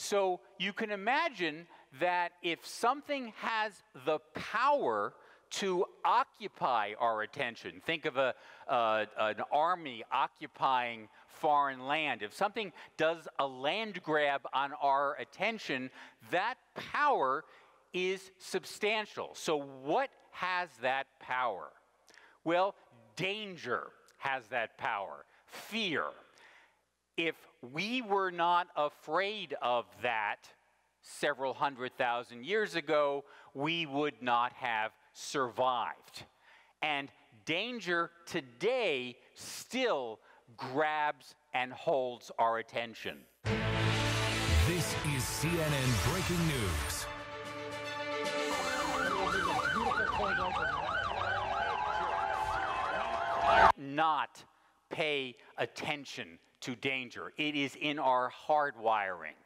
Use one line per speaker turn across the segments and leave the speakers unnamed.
So you can imagine that if something has the power to occupy our attention, think of an army occupying foreign land. If something does a land grab on our attention, that power is substantial. So what has that power? Well, danger has that power, fear. If we were not afraid of that several 100,000 years ago, we would not have survived. And danger today still grabs and holds our attention.
This is CNN Breaking News.
Not pay attention to danger. It is in our hardwiring.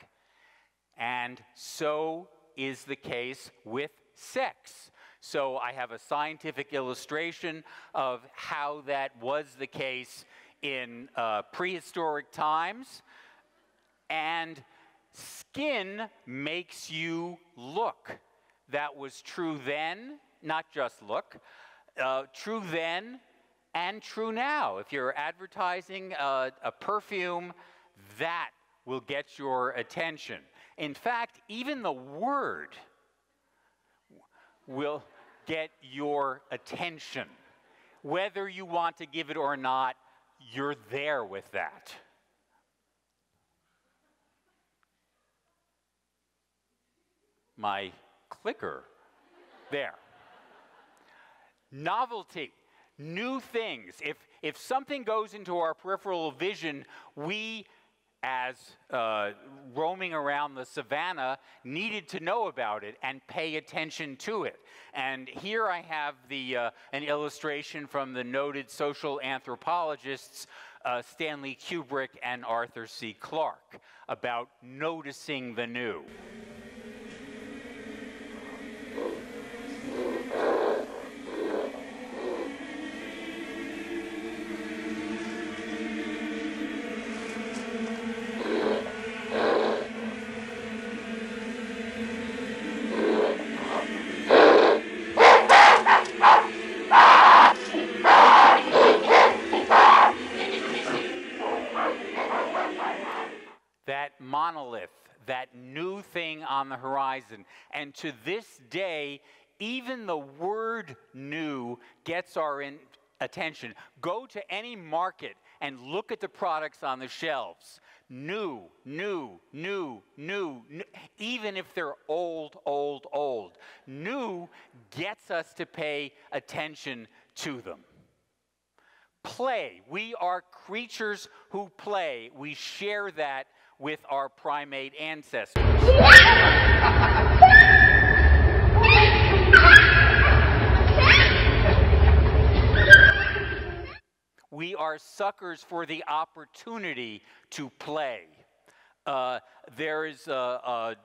And so is the case with sex. So I have a scientific illustration of how that was the case in prehistoric times. And skin makes you look. That was true then, not just look, true then and true now. If you're advertising a perfume, that will get your attention. In fact, even the word will get your attention. Whether you want to give it or not, you're there with that. My clicker, there. Novelty, new things. If something goes into our peripheral vision, we, as roaming around the savannah, needed to know about it and pay attention to it. And here I have an illustration from the noted social anthropologists Stanley Kubrick and Arthur C. Clarke about noticing the new. Monolith, that new thing on the horizon. And to this day, even the word new gets our attention. Go to any market and look at the products on the shelves. New, new, new, new, new, even if they're old, old, old. New gets us to pay attention to them. Play. We are creatures who play. We share that with our primate ancestors. We are suckers for the opportunity to play. There is a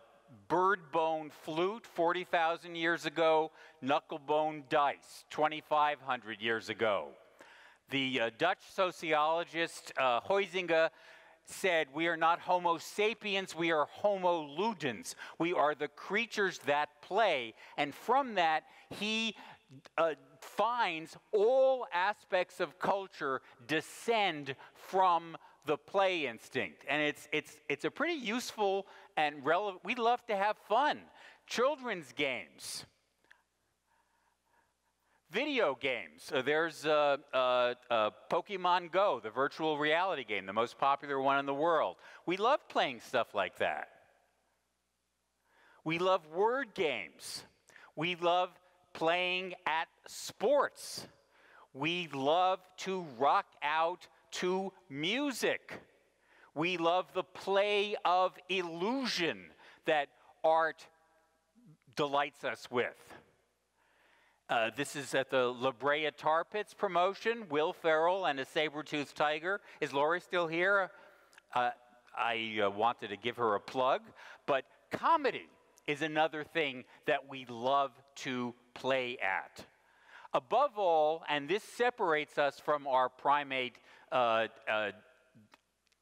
bird bone flute 40,000 years ago, knuckle bone dice 2,500 years ago. The Dutch sociologist Huizinga said, we are not Homo sapiens, we are Homo ludens. We are the creatures that play. And from that, he finds all aspects of culture descend from the play instinct. And it's a pretty useful and relevant, we love to have fun. Children's games. Video games. There's Pokemon Go, the virtual reality game, the most popular one in the world. We love playing stuff like that. We love word games. We love playing at sports. We love to rock out to music. We love the play of illusion that art delights us with. This is at the La Brea Tar Pits promotion, Will Ferrell and a saber-toothed tiger. Is Lori still here? I wanted to give her a plug. But comedy is another thing that we love to play at. Above all, and this separates us from our primate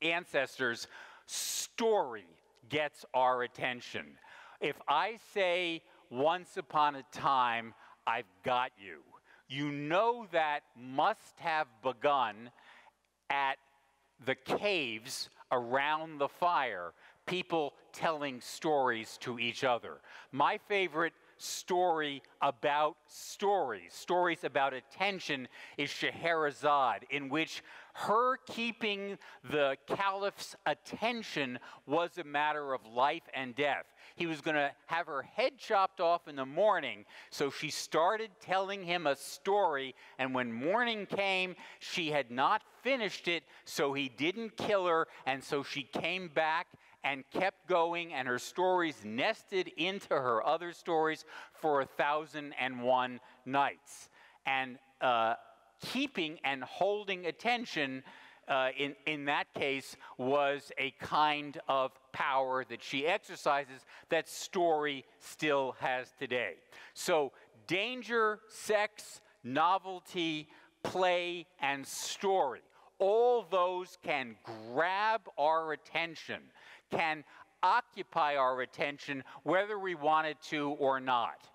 ancestors, story, gets our attention. If I say, once upon a time, I've got you, you know that must have begun at the caves around the fire, people telling stories to each other. My favorite story about stories about attention, is Scheherazade, in which her keeping the caliph's attention was a matter of life and death. He was going to have her head chopped off in the morning, so she started telling him a story, and when morning came, she had not finished it, so he didn't kill her, and so she came back and kept going, and her stories nested into her other stories for 1,001 nights. And keeping and holding attention in that case was a kind of power that she exercises that story still has today. So danger, sex, novelty, play, and story, all those can grab our attention, can occupy our attention whether we want it to or not.